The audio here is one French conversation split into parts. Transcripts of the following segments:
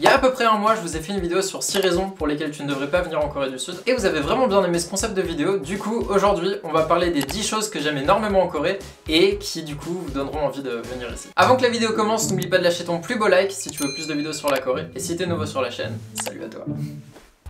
Il y a à peu près un mois, je vous ai fait une vidéo sur 6 raisons pour lesquelles tu ne devrais pas venir en Corée du Sud et vous avez vraiment bien aimé ce concept de vidéo. Du coup, aujourd'hui, on va parler des 10 choses que j'aime énormément en Corée et qui du coup vous donneront envie de venir ici. Avant que la vidéo commence, n'oublie pas de lâcher ton plus beau like si tu veux plus de vidéos sur la Corée et si t'es nouveau sur la chaîne, salut à toi.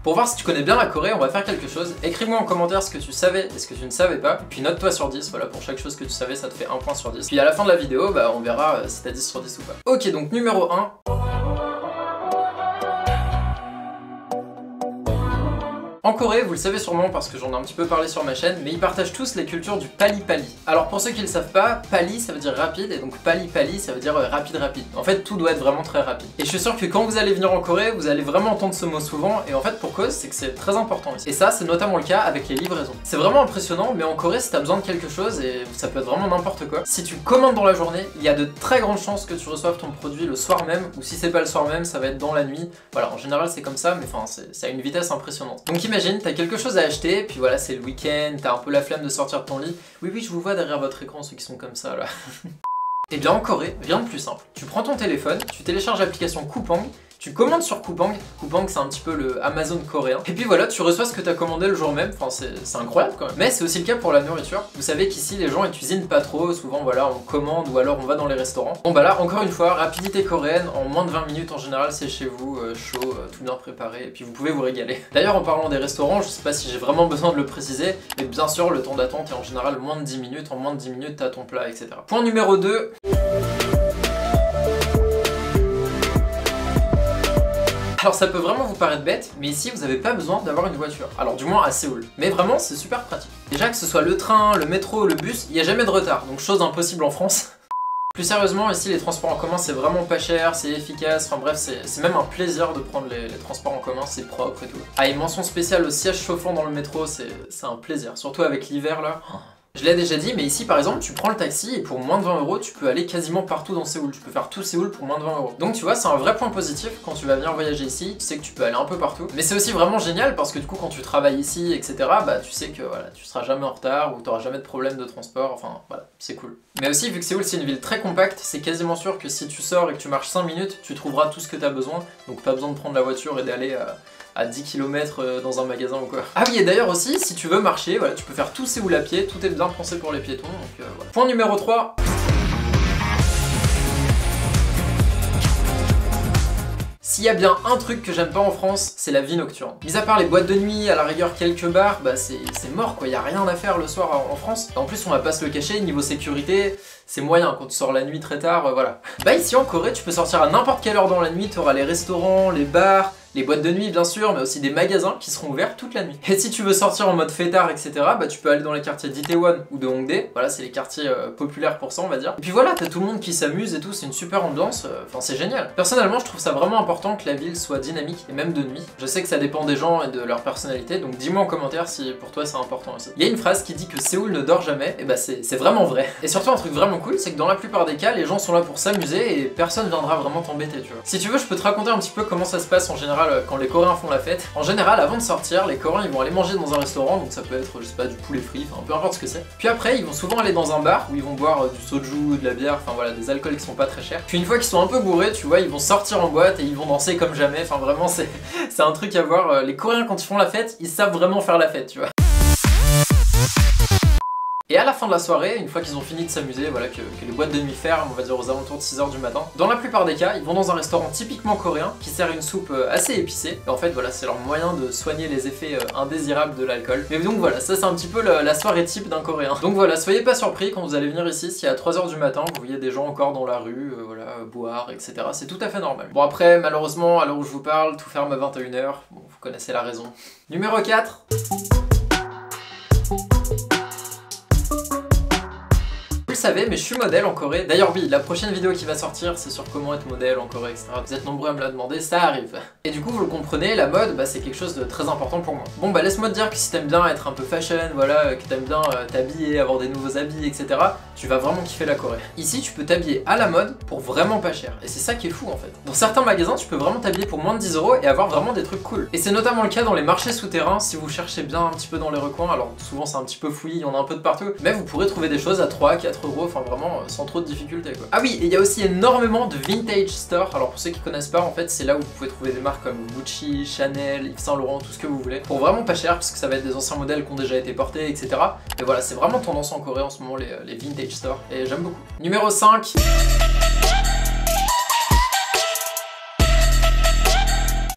Pour voir si tu connais bien la Corée, on va faire quelque chose. Écris-moi en commentaire ce que tu savais et ce que tu ne savais pas. Puis note-toi sur 10, voilà, pour chaque chose que tu savais, ça te fait 1 point sur 10. Puis à la fin de la vidéo, bah, on verra si t'as 10 sur 10 ou pas. Ok, donc numéro 1. En Corée, vous le savez sûrement parce que j'en ai un petit peu parlé sur ma chaîne, mais ils partagent tous les cultures du pali-pali. Alors pour ceux qui le savent pas, pali ça veut dire rapide et donc pali-pali ça veut dire rapide. En fait tout doit être vraiment très rapide. Et je suis sûr que quand vous allez venir en Corée, vous allez vraiment entendre ce mot souvent et en fait pour cause c'est que c'est très important ici. Et ça c'est notamment le cas avec les livraisons. C'est vraiment impressionnant, mais en Corée si t'as besoin de quelque chose, et ça peut être vraiment n'importe quoi, si tu commandes dans la journée, il y a de très grandes chances que tu reçoives ton produit le soir même, ou si c'est pas le soir même, ça va être dans la nuit. Voilà, en général c'est comme ça, mais enfin c'est à une vitesse impressionnante. Donc imagine, t'as quelque chose à acheter, puis voilà, c'est le week-end, t'as un peu la flemme de sortir de ton lit. Oui, je vous vois derrière votre écran, ceux qui sont comme ça là. Et bien en Corée, rien de plus simple. Tu prends ton téléphone, tu télécharges l'application Coupang, tu commandes sur Coupang. Coupang c'est un petit peu le Amazon coréen. Et puis voilà, tu reçois ce que tu as commandé le jour même. Enfin c'est incroyable quand même. Mais c'est aussi le cas pour la nourriture. Vous savez qu'ici les gens ils cuisinent pas trop. Souvent voilà, on commande ou alors on va dans les restaurants. Bon bah là encore une fois, rapidité coréenne. En moins de 20 minutes en général c'est chez vous, chaud, tout bien préparé. Et puis vous pouvez vous régaler. D'ailleurs en parlant des restaurants, je sais pas si j'ai vraiment besoin de le préciser, mais bien sûr le temps d'attente est en général moins de 10 minutes. En moins de 10 minutes t'as ton plat, etc. Point numéro 2. Alors ça peut vraiment vous paraître bête, mais ici vous n'avez pas besoin d'avoir une voiture. Alors du moins à Séoul. Mais vraiment c'est super pratique. Déjà que ce soit le train, le métro, le bus, il n'y a jamais de retard. Donc chose impossible en France. Plus sérieusement, ici les transports en commun c'est vraiment pas cher, c'est efficace, enfin bref c'est même un plaisir de prendre les transports en commun, c'est propre et tout. Ah et mention spéciale au siège chauffant dans le métro, c'est un plaisir, surtout avec l'hiver là. Je l'ai déjà dit, mais ici par exemple, tu prends le taxi et pour moins de 20 €, tu peux aller quasiment partout dans Séoul. Tu peux faire tout Séoul pour moins de 20 €. Donc tu vois, c'est un vrai point positif quand tu vas venir voyager ici. Tu sais que tu peux aller un peu partout. Mais c'est aussi vraiment génial parce que du coup, quand tu travailles ici, etc., bah tu sais que voilà, tu seras jamais en retard ou tu n'auras jamais de problème de transport. Enfin voilà, c'est cool. Mais aussi, vu que Séoul c'est une ville très compacte, c'est quasiment sûr que si tu sors et que tu marches 5 minutes, tu trouveras tout ce que tu as besoin. Donc pas besoin de prendre la voiture et d'aller à 10 km dans un magasin ou quoi. Ah oui, et d'ailleurs aussi, si tu veux marcher, voilà, tu peux faire tout Séoul à pied, tout est bien pensé pour les piétons, donc voilà. Point numéro 3. S'il y a bien un truc que j'aime pas en France, c'est la vie nocturne. Mis à part les boîtes de nuit, à la rigueur quelques bars, bah c'est mort quoi, y a rien à faire le soir en France. Et en plus on va pas se le cacher, niveau sécurité, c'est moyen quand tu sors la nuit très tard, voilà. Bah ici en Corée, tu peux sortir à n'importe quelle heure dans la nuit, tu auras les restaurants, les bars, les boîtes de nuit bien sûr, mais aussi des magasins qui seront ouverts toute la nuit. Et si tu veux sortir en mode fêtard, etc., bah tu peux aller dans les quartiers d'Itaewon ou de Hongdae, voilà c'est les quartiers populaires pour ça on va dire. Et puis voilà, t'as tout le monde qui s'amuse et tout, c'est une super ambiance, enfin c'est génial. Personnellement je trouve ça vraiment important que la ville soit dynamique et même de nuit. Je sais que ça dépend des gens et de leur personnalité, donc dis-moi en commentaire si pour toi c'est important aussi. Il y a une phrase qui dit que Séoul ne dort jamais, et bah c'est vraiment vrai. Et surtout un truc vraiment cool, c'est que dans la plupart des cas, les gens sont là pour s'amuser et personne viendra vraiment t'embêter, tu vois. Si tu veux, je peux te raconter un petit peu comment ça se passe en général quand les Coréens font la fête. En général, avant de sortir, les Coréens ils vont aller manger dans un restaurant, donc ça peut être, je sais pas, du poulet frit, enfin peu importe ce que c'est. Puis après, ils vont souvent aller dans un bar où ils vont boire du soju, de la bière, enfin voilà, des alcools qui sont pas très chers. Puis une fois qu'ils sont un peu bourrés, tu vois, ils vont sortir en boîte et ils vont danser comme jamais, enfin vraiment c'est un truc à voir. Les Coréens quand ils font la fête, ils savent vraiment faire la fête, tu vois. Et à la fin de la soirée, une fois qu'ils ont fini de s'amuser, voilà, que les boîtes de nuit ferment, on va dire aux alentours de 6 h du matin, dans la plupart des cas, ils vont dans un restaurant typiquement coréen qui sert une soupe assez épicée. Et en fait, voilà, c'est leur moyen de soigner les effets indésirables de l'alcool. Mais donc voilà, ça c'est un petit peu la soirée type d'un coréen. Donc voilà, soyez pas surpris quand vous allez venir ici, si à 3 h du matin, vous voyez des gens encore dans la rue, voilà, boire, etc. C'est tout à fait normal. Bon après, malheureusement, à l'heure où je vous parle, tout ferme à 21 h. Bon, vous connaissez la raison. Numéro 4. Vous le savez, mais je suis modèle en Corée. D'ailleurs oui, la prochaine vidéo qui va sortir, c'est sur comment être modèle en Corée, etc. Vous êtes nombreux à me la demander, ça arrive. Et du coup, vous le comprenez, la mode, bah, c'est quelque chose de très important pour moi. Bon bah laisse-moi te dire que si t'aimes bien être un peu fashion, voilà, que t'aimes bien t'habiller, avoir des nouveaux habits, etc., tu vas vraiment kiffer la Corée. Ici, tu peux t'habiller à la mode pour vraiment pas cher. Et c'est ça qui est fou en fait. Dans certains magasins, tu peux vraiment t'habiller pour moins de 10 € et avoir vraiment des trucs cool. Et c'est notamment le cas dans les marchés souterrains, si vous cherchez bien un petit peu dans les recoins. Alors souvent c'est un petit peu fouillis, il y en a un peu de partout, mais vous pourrez trouver des choses à 3, 4 €, enfin vraiment sans trop de difficultés quoi. Ah oui, et il y a aussi énormément de vintage store. Alors pour ceux qui connaissent pas, en fait c'est là où vous pouvez trouver des marques comme Gucci, Chanel, Yves Saint Laurent, tout ce que vous voulez, pour vraiment pas cher, parce que ça va être des anciens modèles qui ont déjà été portés, etc. Et voilà, c'est vraiment tendance en Corée en ce moment les vintage store, et j'aime beaucoup. Numéro 5.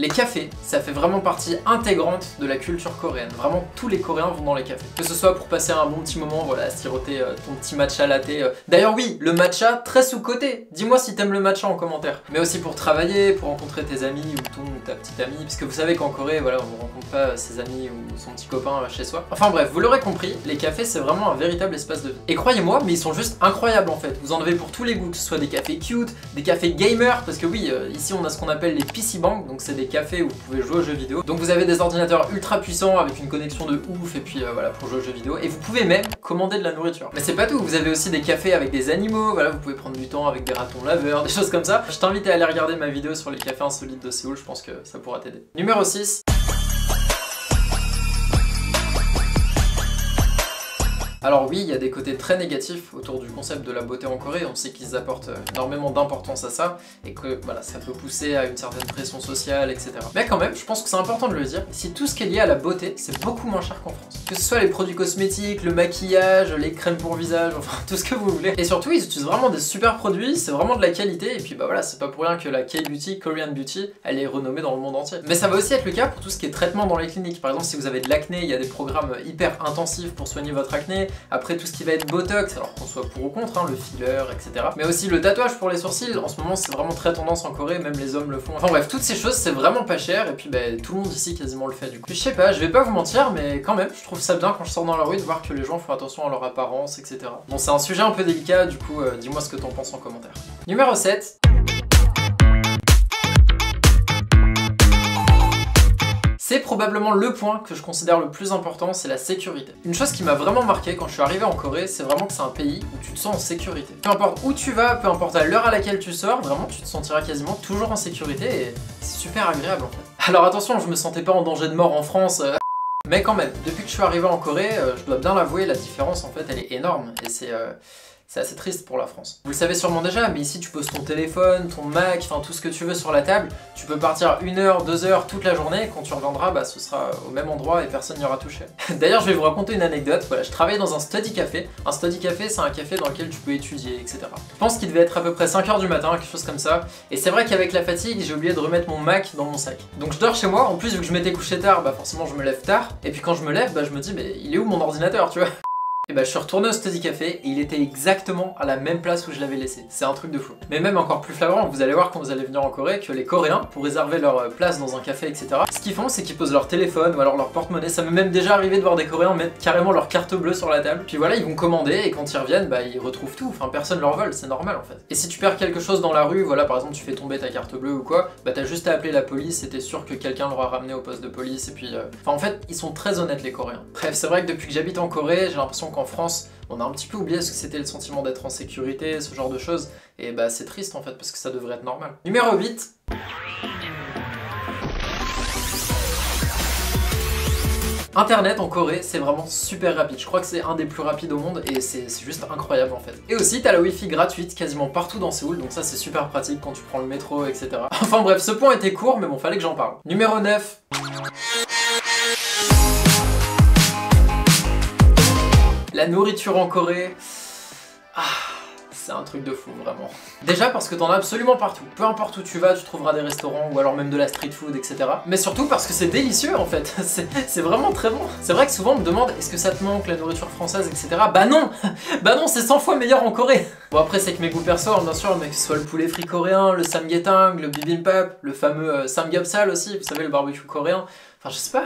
Les cafés, ça fait vraiment partie intégrante de la culture coréenne. Vraiment, tous les Coréens vont dans les cafés. Que ce soit pour passer un bon petit moment, voilà, siroter ton petit matcha latte. D'ailleurs oui, le matcha, très sous-coté. Dis-moi si t'aimes le matcha en commentaire. Mais aussi pour travailler, pour rencontrer tes amis ou ton ou ta petite amie. Parce que vous savez qu'en Corée, voilà, on ne rencontre pas ses amis ou son petit copain chez soi. Enfin bref, vous l'aurez compris, les cafés, c'est vraiment un véritable espace de vie. Et croyez-moi, mais ils sont juste incroyables en fait. Vous en avez pour tous les goûts, que ce soit des cafés cute, des cafés gamers. Parce que oui, ici on a ce qu'on appelle les PC Bank, donc c'est des cafés où vous pouvez jouer aux jeux vidéo. Donc vous avez des ordinateurs ultra puissants avec une connexion de ouf et puis voilà pour jouer aux jeux vidéo. Et vous pouvez même commander de la nourriture. Mais c'est pas tout, vous avez aussi des cafés avec des animaux, voilà, vous pouvez prendre du temps avec des ratons laveurs, des choses comme ça. Je t'invite à aller regarder ma vidéo sur les cafés insolites de Séoul, je pense que ça pourra t'aider. Numéro 6. Alors oui, il y a des côtés très négatifs autour du concept de la beauté en Corée, on sait qu'ils apportent énormément d'importance à ça, et que voilà, ça peut pousser à une certaine pression sociale, etc. Mais quand même, je pense que c'est important de le dire, si tout ce qui est lié à la beauté, c'est beaucoup moins cher qu'en France. Que ce soit les produits cosmétiques, le maquillage, les crèmes pour visage, enfin tout ce que vous voulez. Et surtout, ils utilisent vraiment des super produits, c'est vraiment de la qualité, et puis bah voilà, c'est pas pour rien que la K-Beauty, Korean Beauty, elle est renommée dans le monde entier. Mais ça va aussi être le cas pour tout ce qui est traitement dans les cliniques. Par exemple, si vous avez de l'acné, il y a des programmes hyper intensifs pour soigner votre acné. Après tout ce qui va être botox, alors qu'on soit pour ou contre, hein, le filler, etc. Mais aussi le tatouage pour les sourcils, en ce moment c'est vraiment très tendance en Corée, même les hommes le font. Enfin bref, toutes ces choses c'est vraiment pas cher, et puis bah, tout le monde ici quasiment le fait du coup. Puis, je sais pas, je vais pas vous mentir, mais quand même, je trouve ça bien quand je sors dans la rue de voir que les gens font attention à leur apparence, etc. Bon, c'est un sujet un peu délicat, du coup dis-moi ce que t'en penses en commentaire. Numéro 7. C'est probablement le point que je considère le plus important, c'est la sécurité. Une chose qui m'a vraiment marqué quand je suis arrivé en Corée, c'est vraiment que c'est un pays où tu te sens en sécurité. Peu importe où tu vas, peu importe à l'heure à laquelle tu sors, vraiment tu te sentiras quasiment toujours en sécurité et c'est super agréable en fait. Alors attention, je me sentais pas en danger de mort en France, mais quand même, depuis que je suis arrivé en Corée, je dois bien l'avouer, la différence en fait elle est énorme et c'est assez triste pour la France. Vous le savez sûrement déjà, mais ici tu poses ton téléphone, ton Mac, enfin tout ce que tu veux sur la table, tu peux partir 1 heure, 2 heures toute la journée, et quand tu reviendras, bah ce sera au même endroit et personne n'y aura touché. D'ailleurs, je vais vous raconter une anecdote. Voilà, je travaillais dans un study café. Un study café, c'est un café dans lequel tu peux étudier, etc. Je pense qu'il devait être à peu près 5 h du matin, quelque chose comme ça. Et c'est vrai qu'avec la fatigue, j'ai oublié de remettre mon Mac dans mon sac. Donc je dors chez moi, en plus vu que je m'étais couché tard, bah forcément je me lève tard. Et puis quand je me lève, bah je me dis, mais il est où mon ordinateur, tu vois? Et bah je suis retourné au study café et il était exactement à la même place où je l'avais laissé. C'est un truc de fou. Mais même encore plus flagrant, vous allez voir quand vous allez venir en Corée que les Coréens, pour réserver leur place dans un café, etc., ce qu'ils font, c'est qu'ils posent leur téléphone ou alors leur porte-monnaie. Ça m'est même déjà arrivé de voir des Coréens mettre carrément leur carte bleue sur la table. Puis voilà, ils vont commander et quand ils reviennent, bah ils retrouvent tout. Enfin, personne leur vole, c'est normal en fait. Et si tu perds quelque chose dans la rue, voilà, par exemple tu fais tomber ta carte bleue ou quoi, bah t'as juste à appeler la police et t'es sûr que quelqu'un l'aura ramené au poste de police. Et puis, enfin en fait, ils sont très honnêtes les Coréens. Bref, c'est vrai que depuis que j'habite en Corée, j'ai l'impression qu'en France, on a un petit peu oublié ce que c'était le sentiment d'être en sécurité, ce genre de choses, et bah c'est triste en fait, parce que ça devrait être normal. Numéro 8. Internet en Corée, c'est vraiment super rapide. Je crois que c'est un des plus rapides au monde et c'est juste incroyable en fait. Et aussi, t'as la Wi-Fi gratuite quasiment partout dans Séoul, donc ça c'est super pratique quand tu prends le métro, etc. Enfin bref, ce point était court, mais bon, fallait que j'en parle. Numéro 9. La nourriture en Corée, c'est un truc de fou vraiment. Déjà parce que t'en as absolument partout. Peu importe où tu vas, tu trouveras des restaurants ou alors même de la street food, etc. Mais surtout parce que c'est délicieux en fait. C'est vraiment très bon. C'est vrai que souvent on me demande est-ce que ça te manque la nourriture française, etc. Bah non. Bah non, c'est 100 fois meilleur en Corée. Bon après c'est que mes goûts perso, hein, bien sûr, mais que ce soit le poulet frit coréen, le samgyetang, le bibimbap, le fameux samgyeopsal aussi, vous savez le barbecue coréen. Enfin, je sais pas,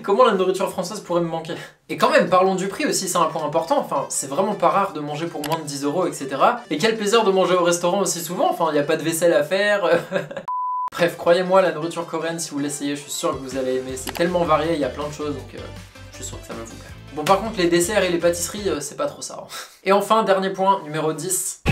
comment la nourriture française pourrait me manquer. Et quand même, parlons du prix aussi, c'est un point important. Enfin, c'est vraiment pas rare de manger pour moins de 10 €, etc. Et quel plaisir de manger au restaurant aussi souvent, enfin, y a pas de vaisselle à faire. Bref, croyez-moi, la nourriture coréenne, si vous l'essayez, je suis sûr que vous allez aimer. C'est tellement varié, il y a plein de choses, donc je suis sûr que ça va vous plaire. Bon, par contre, les desserts et les pâtisseries, c'est pas trop ça. Hein. Et enfin, dernier point, numéro 10.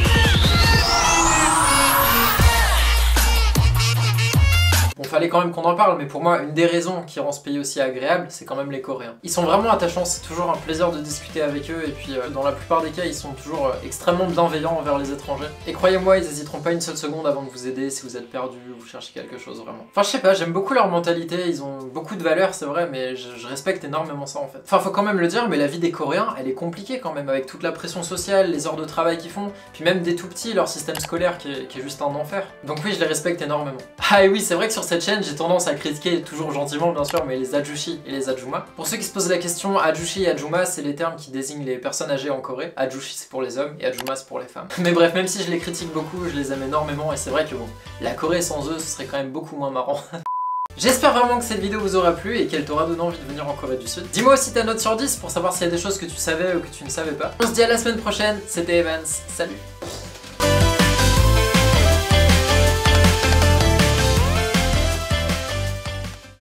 Bon, fallait quand même qu'on en parle, mais pour moi, une des raisons qui rend ce pays aussi agréable, c'est quand même les Coréens. Ils sont vraiment attachants, c'est toujours un plaisir de discuter avec eux, et puis dans la plupart des cas, ils sont toujours extrêmement bienveillants envers les étrangers. Et croyez-moi, ils hésiteront pas une seule seconde avant de vous aider si vous êtes perdu ou vous cherchez quelque chose vraiment. Enfin, je sais pas, j'aime beaucoup leur mentalité, ils ont beaucoup de valeurs, c'est vrai, mais je respecte énormément ça en fait. Enfin, faut quand même le dire, mais la vie des Coréens, elle est compliquée quand même, avec toute la pression sociale, les heures de travail qu'ils font, puis même des tout petits, leur système scolaire qui est juste un enfer. Donc oui, je les respecte énormément. Ah et oui, c'est vrai que sur cette chaîne, j'ai tendance à critiquer, toujours gentiment bien sûr, mais les Ajushi et les Ajuma. Pour ceux qui se posent la question, Ajushi et Ajuma, c'est les termes qui désignent les personnes âgées en Corée. Ajushi c'est pour les hommes et Ajuma c'est pour les femmes. Mais bref, même si je les critique beaucoup, je les aime énormément et c'est vrai que bon, la Corée sans eux, ce serait quand même beaucoup moins marrant. J'espère vraiment que cette vidéo vous aura plu et qu'elle t'aura donné envie de venir en Corée du Sud. Dis-moi aussi ta note sur 10 pour savoir s'il y a des choses que tu savais ou que tu ne savais pas. On se dit à la semaine prochaine, c'était Evans, salut!